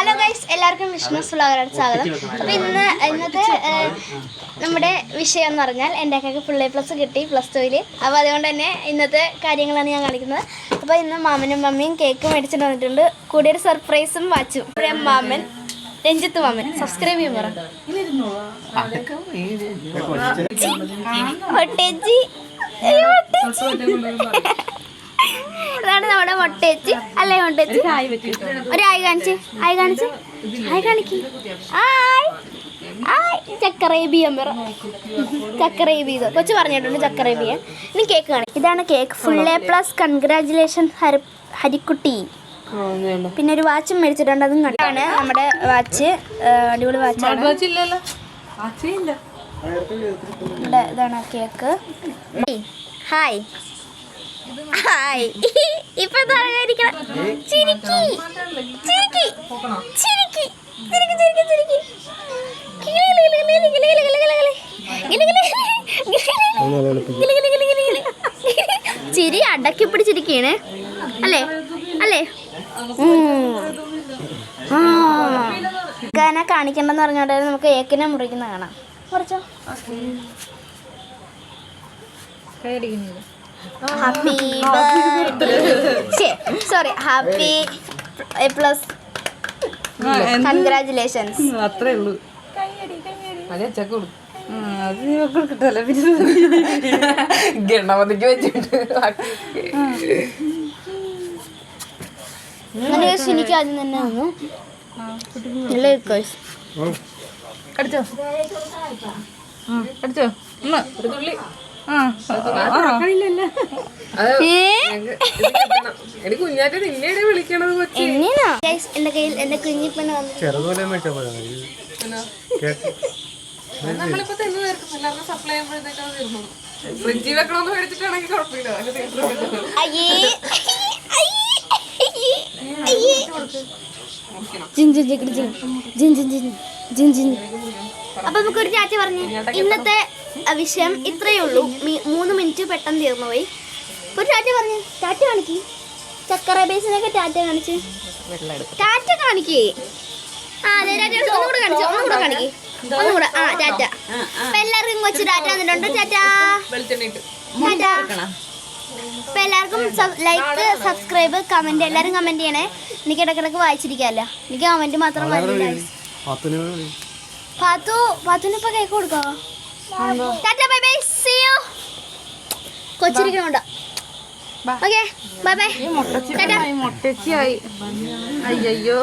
Hello guys, എല്ലാവർക്കും വിഷ്ണുസ് വ്ളോഗിലേക്ക് സ്വാഗതം. അപ്പോൾ ഇന്നത്തെ നമ്മുടെ വിഷയം എന്ന് പറഞ്ഞാൽ എൻ്റെ അക്കയ്ക്ക് ഫുൾ A+ കിട്ടി +2-ൽ. അപ്പോൾ അതുകൊണ്ട് തന്നെ ഇന്നത്തെ കാര്യങ്ങളാണ് ഞാൻ കാണിക്കുന്നത്. അപ്പോൾ ഇന്ന് മാമനും മമ്മിയും കേക്ക് മേടിച്ചിട്ട് വന്നിട്ടുണ്ട്, കൂടെ ഒരു സർപ്രൈസും വാച്ചും. ഇവിടെ മാമൻ രഞ്ജിത്ത് മാമൻ സബ്സ്ക്രൈബ് ചെയ്യാൻ പറ. അതാണ് നമ്മുടെ മൊട്ടേച്ചി അല്ലേ? മൊട്ടേച്ചി ഒരു ആയി കാണിച്ച് ചക്കറേബിയാൻ പറ. ചക്കറേബി ഇത് കൊച്ചു പറഞ്ഞിട്ടുണ്ട് ചക്കറേബിയാൻ. ഇനി കേക്ക് കാണിക്കും. ഇതാണ് cake. Full A+. Congratulation Harikutty. പിന്നെ ഒരു വാച്ചും മേടിച്ചിട്ടുണ്ട്, അതും കണ്ടാണ് നമ്മുടെ വാച്ച്. അടിപൊളി വാച്ചാണ്. ഇതാണ് കേക്ക്. Hi hi. ഇപ്പൊ ചിരി അടക്കി പിടിച്ചിരിക്കയാണ് അല്ലേ അല്ലേ? ഗാന കാണിക്കണ്ടെന്ന് പറഞ്ഞോണ്ട് നമുക്ക് കേക്കിനെ മുറിക്കുന്ന കാണാം. കുറച്ചോ happy sorry happy A+. Congratulations. അത്രേ ഉള്ളൂ. ഗണപതിക്ക് വെച്ചിട്ട് എനിക്ക് ആദ്യം തന്നെ വന്നു. അടിച്ചോ അടിച്ചോ ഒരു തുള്ളി. കുഞ്ഞാറ്റ നിന്നെ വിളിക്കണത് എന്റെ കയ്യിൽ എന്റെ കുഞ്ഞിപ്പന നമ്മളിപ്പോ തെന്ന് തീർക്കും. എല്ലാവർക്കും സപ്ലൈ ചെയ്യുമ്പോഴത്തേക്കാണ് തീർന്നത്. ഫ്രിഡ്ജിൽ വെക്കണമെന്ന് മേടിച്ചിട്ടാണെങ്കിൽ കുഴപ്പമില്ല. അപ്പൊ നമുക്കൊരു ചാച്ച പറഞ്ഞു. ഇന്നത്തെ വിഷയം ഇത്രയേ ഉള്ളൂ. 3 മിനിറ്റ് പെട്ടെന്ന് തീർന്നു പോയി. ഒരു ടാറ്റ പറഞ്ഞു. ടാറ്റ കാണിക്ക്. ചക്കറ ബേസിനൊക്കെ ടാറ്റ കാണിച്ച് ടാറ്റ കാണിക്കേ. ഒന്നുകൂടെ കാണിച്ചു. ഒന്നുകൂടെ കാണിക്കേ. ഒന്നുകൂടെ. ടാറ്റ. അപ്പൊ എല്ലാവർക്കും കൊച്ചു ടാറ്റ വന്നിട്ടുണ്ട്. ടാറ്റ ടാറ്റ. അപ്പൊ എല്ലാവർക്കും ലൈക്ക്, സബ്സ്ക്രൈബ്, കമന്റ് എല്ലാരും കമന്റ് ചെയ്യണേ. എനിക്ക് ഇടക്കിടക്ക് വായിച്ചിരിക്കാമല്ലോ. എനിക്ക് കമന്റ് മാത്രം വരില്ല. പാത്തുനിപ്പോ കേക്ക് കൊടുക്കാവോ? Tata bye bye. See you. കൊച്ചിരിക്കണുണ്ടോ? Okay bye bye. മൊട്ടച്ചിയായി. അയ്യോ.